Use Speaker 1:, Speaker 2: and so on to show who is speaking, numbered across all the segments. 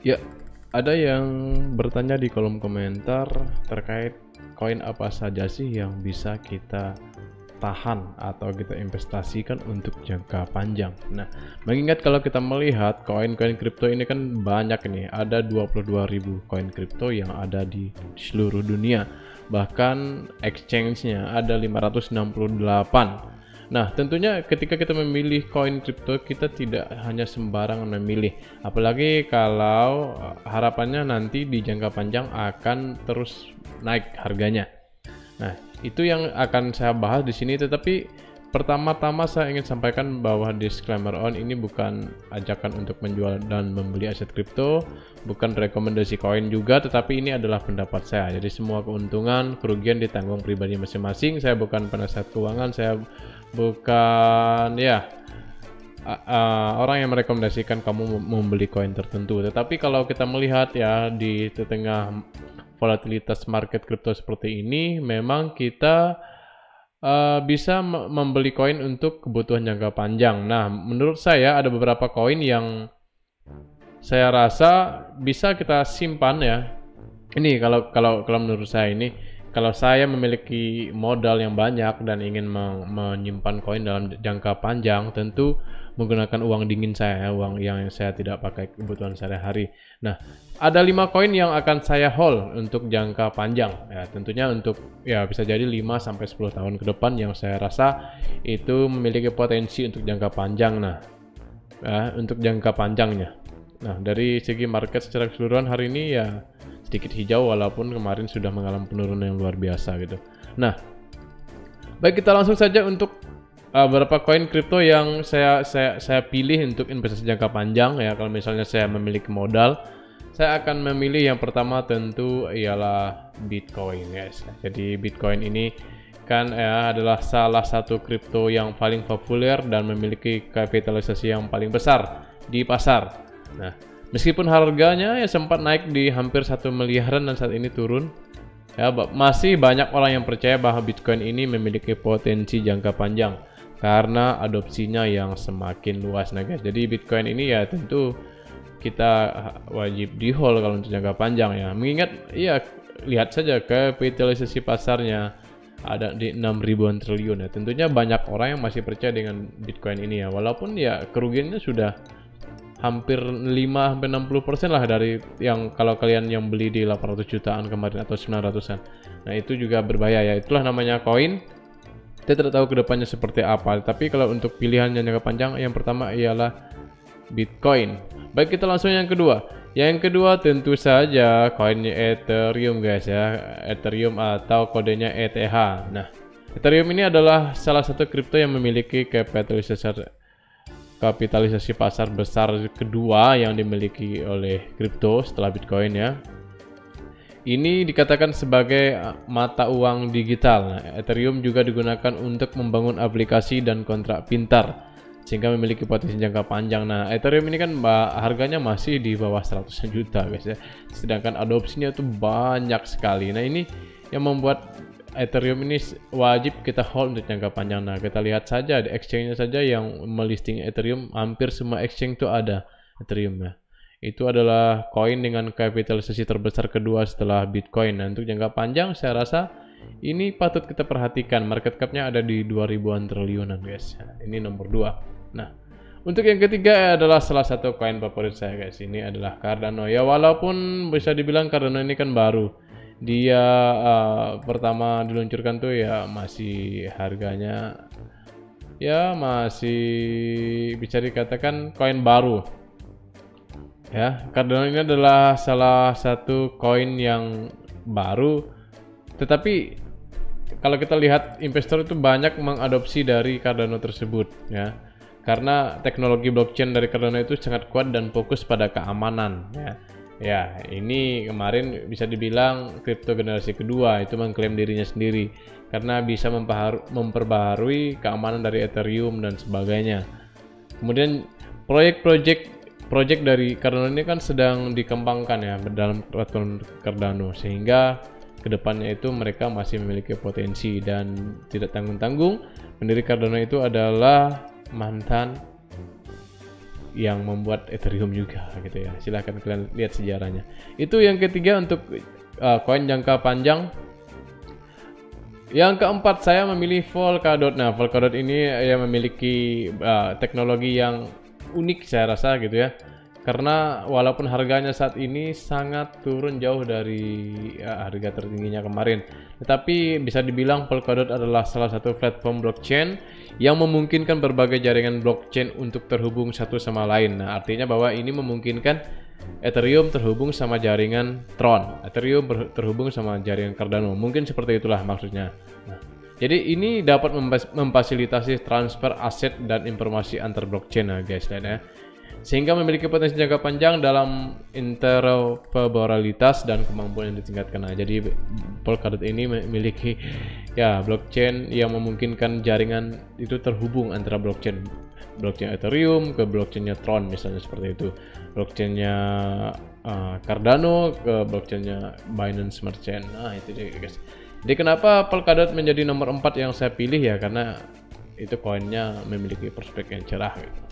Speaker 1: Ya, ada yang bertanya di kolom komentar terkait koin apa saja sih yang bisa kita tahan atau kita investasikan untuk jangka panjang. Nah, mengingat kalau kita melihat koin-koin kripto ini kan banyak nih, ada 22.000 koin kripto yang ada di seluruh dunia. Bahkan exchange-nya ada 568. Nah, tentunya ketika kita memilih koin kripto, kita tidak hanya sembarangan memilih. Apalagi kalau harapannya nanti di jangka panjang akan terus naik harganya. Nah, itu yang akan saya bahas di sini, tetapi pertama-tama saya ingin sampaikan bahwa disclaimer on ini bukan ajakan untuk menjual dan membeli aset kripto, bukan rekomendasi koin juga, tetapi ini adalah pendapat saya. Jadi semua keuntungan, kerugian ditanggung pribadi masing-masing. Saya bukan penasihat keuangan, saya bukan orang yang merekomendasikan kamu membeli koin tertentu. Tetapi kalau kita melihat ya di tengah volatilitas market kripto seperti ini, memang kita bisa membeli koin untuk kebutuhan jangka panjang. Nah, menurut saya ada beberapa koin yang saya rasa bisa kita simpan ya. Ini kalau menurut saya ini, kalau saya memiliki modal yang banyak dan ingin menyimpan koin dalam jangka panjang, tentu menggunakan uang dingin saya, uang yang saya tidak pakai kebutuhan sehari-hari. Nah, ada 5 koin yang akan saya hold untuk jangka panjang. Ya, tentunya untuk ya bisa jadi 5 sampai 10 tahun ke depan yang saya rasa itu memiliki potensi untuk jangka panjang. Nah, ya, untuk jangka panjangnya. Nah, dari segi market secara keseluruhan hari ini ya sedikit hijau walaupun kemarin sudah mengalami penurunan yang luar biasa gitu. Nah, baik kita langsung saja untuk beberapa koin kripto yang saya pilih untuk investasi jangka panjang ya. Kalau misalnya saya memiliki modal, saya akan memilih yang pertama tentu ialah Bitcoin, guys. Jadi Bitcoin ini kan ya adalah salah satu kripto yang paling populer dan memiliki kapitalisasi yang paling besar di pasar. Nah, meskipun harganya ya sempat naik di hampir 1 miliaran dan saat ini turun, ya masih banyak orang yang percaya bahwa Bitcoin ini memiliki potensi jangka panjang karena adopsinya yang semakin luas, nah guys. Jadi Bitcoin ini ya tentu kita wajib di hold kalau untuk jangka panjang ya. Mengingat ya lihat saja kapitalisasi pasarnya ada di 6 ribuan triliun ya. Tentunya banyak orang yang masih percaya dengan Bitcoin ini ya. Walaupun ya kerugiannya sudah hampir 5-60% lah dari yang kalau kalian yang beli di 800 jutaan kemarin atau 900-an. Nah, itu juga berbahaya ya. Itulah namanya koin. Kita tidak tahu kedepannya seperti apa. Tapi kalau untuk pilihan yang jangka panjang, yang pertama ialah Bitcoin. Baik, kita langsung yang kedua. Yang kedua tentu saja koinnya Ethereum, guys ya. Ethereum atau kodenya ETH. Nah, Ethereum ini adalah salah satu kripto yang memiliki kapitalisasi pasar besar kedua yang dimiliki oleh kripto setelah Bitcoin ya. Ini dikatakan sebagai mata uang digital. Nah, Ethereum juga digunakan untuk membangun aplikasi dan kontrak pintar sehingga memiliki potensi jangka panjang. Nah, Ethereum ini kan harganya masih di bawah 100 juta, guys ya. Sedangkan adopsinya itu banyak sekali. Nah, ini yang membuat Ethereum ini wajib kita hold untuk jangka panjang. Nah, kita lihat saja di exchange-nya saja yang melisting Ethereum, hampir semua exchange itu ada Ethereum ya. Itu adalah koin dengan kapitalisasi terbesar kedua setelah Bitcoin. Nah, untuk jangka panjang saya rasa ini patut kita perhatikan. Market cap-nya ada di 2000-an triliunan, guys. Nah, ini nomor 2. Nah, untuk yang ketiga adalah salah satu koin favorit saya, guys. Ini adalah Cardano. Ya, walaupun bisa dibilang Cardano ini kan baru. Dia pertama diluncurkan tuh ya masih harganya ya masih bisa dikatakan koin baru. Ya, Cardano ini adalah salah satu koin yang baru, tetapi kalau kita lihat investor itu banyak mengadopsi dari Cardano tersebut ya. Karena teknologi blockchain dari Cardano itu sangat kuat dan fokus pada keamanan ya. Ya, ini kemarin bisa dibilang kripto generasi kedua itu mengklaim dirinya sendiri karena bisa memperbaharui keamanan dari Ethereum dan sebagainya. Kemudian proyek dari Cardano ini kan sedang dikembangkan ya dalam platform Cardano, sehingga kedepannya itu mereka masih memiliki potensi dan tidak tanggung-tanggung. Pendiri Cardano itu adalah mantan yang membuat Ethereum juga gitu ya. Silahkan kalian lihat sejarahnya. Itu yang ketiga untuk koin jangka panjang. Yang keempat saya memilih Polkadot. Nah, Polkadot ini ya memiliki teknologi yang unik saya rasa gitu ya. Karena walaupun harganya saat ini sangat turun jauh dari harga tertingginya kemarin, tetapi bisa dibilang Polkadot adalah salah satu platform blockchain yang memungkinkan berbagai jaringan blockchain untuk terhubung satu sama lain. Nah, artinya bahwa ini memungkinkan Ethereum terhubung sama jaringan Tron, Ethereum terhubung sama jaringan Cardano. Mungkin seperti itulah maksudnya. Nah, jadi ini dapat memfasilitasi transfer aset dan informasi antar blockchain, nah guys, lihat ya. Sehingga memiliki potensi jangka panjang dalam interoperabilitas dan kemampuan yang ditingkatkan. Nah, jadi Polkadot ini memiliki ya blockchain yang memungkinkan jaringan itu terhubung antara blockchain Ethereum ke blockchainnya Tron misalnya seperti itu, blockchainnya Cardano ke blockchainnya Binance Smart Chain. Nah, itu dia guys. Jadi kenapa Polkadot menjadi nomor 4 yang saya pilih ya, karena itu koinnya memiliki prospek yang cerah gitu.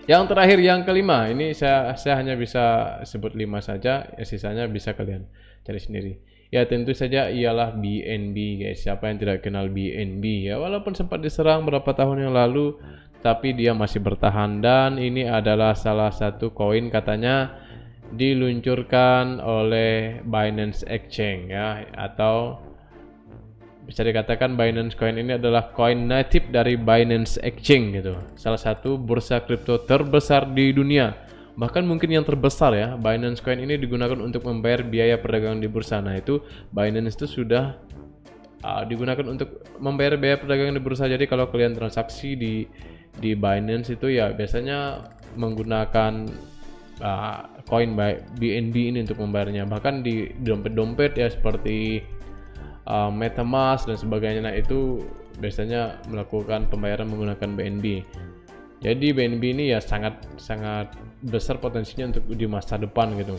Speaker 1: Yang terakhir, yang kelima, ini saya hanya bisa sebut 5 saja, ya sisanya bisa kalian cari sendiri. Ya tentu saja ialah BNB guys. Siapa yang tidak kenal BNB ya, walaupun sempat diserang beberapa tahun yang lalu, tapi dia masih bertahan, dan ini adalah salah satu koin katanya diluncurkan oleh Binance Exchange ya, atau bisa dikatakan Binance Coin ini adalah koin native dari Binance Exchange gitu. Salah satu bursa kripto terbesar di dunia. Bahkan mungkin yang terbesar ya. Binance Coin ini digunakan untuk membayar biaya perdagangan di bursa. Nah, itu Binance itu sudah digunakan untuk membayar biaya perdagangan di bursa. Jadi kalau kalian transaksi di Binance itu ya biasanya menggunakan koin BNB ini untuk membayarnya. Bahkan di dompet-dompet ya seperti MetaMask dan sebagainya, nah itu biasanya melakukan pembayaran menggunakan BNB. Jadi BNB ini ya sangat besar potensinya untuk di masa depan gitu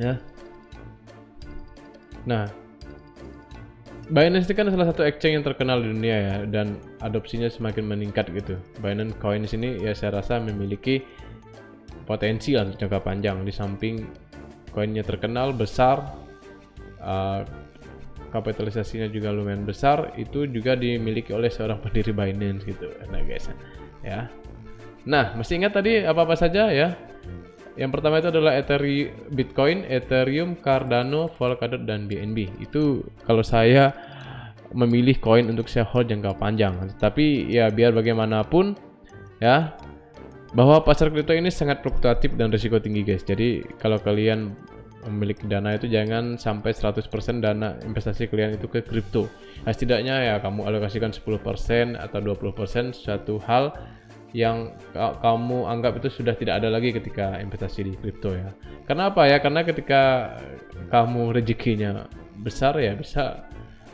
Speaker 1: ya. Nah, Binance ini kan salah satu exchange yang terkenal di dunia ya, dan adopsinya semakin meningkat gitu. Binance Coin ini ya saya rasa memiliki potensi untuk jangka panjang. Di samping koinnya terkenal, besar, kapitalisasinya juga lumayan besar, itu juga dimiliki oleh seorang pendiri Binance gitu. Nah guys ya. Nah, mesti ingat tadi apa saja ya. Yang pertama itu adalah Bitcoin, Ethereum, Cardano, Polkadot, dan BNB. Itu kalau saya memilih koin untuk saya hold jangka panjang. Tapi ya biar bagaimanapun ya, bahwa pasar kripto ini sangat fluktuatif dan risiko tinggi guys. Jadi kalau kalian memiliki dana itu jangan sampai 100% dana investasi kalian itu ke kripto. Nah, setidaknya ya kamu alokasikan 10% atau 20% suatu hal yang kamu anggap itu sudah tidak ada lagi ketika investasi di kripto ya. Karena apa ya? Karena ketika kamu rezekinya besar ya bisa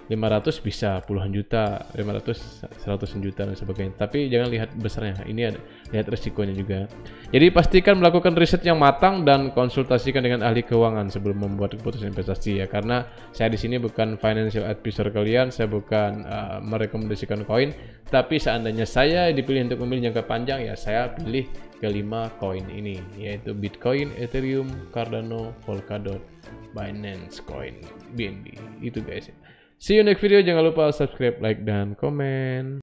Speaker 1: 500, bisa puluhan juta, 500, 100 juta dan sebagainya. Tapi jangan lihat besarnya, ini ada lihat risikonya juga. Jadi pastikan melakukan riset yang matang dan konsultasikan dengan ahli keuangan sebelum membuat keputusan investasi ya. Karena saya di sini bukan financial advisor kalian, saya bukan merekomendasikan koin. Tapi seandainya saya dipilih untuk memilih jangka panjang ya, saya pilih kelima koin ini, yaitu Bitcoin, Ethereum, Cardano, Polkadot, Binance Coin, BNB. Itu guys. See you next video. Jangan lupa subscribe, like, dan komen.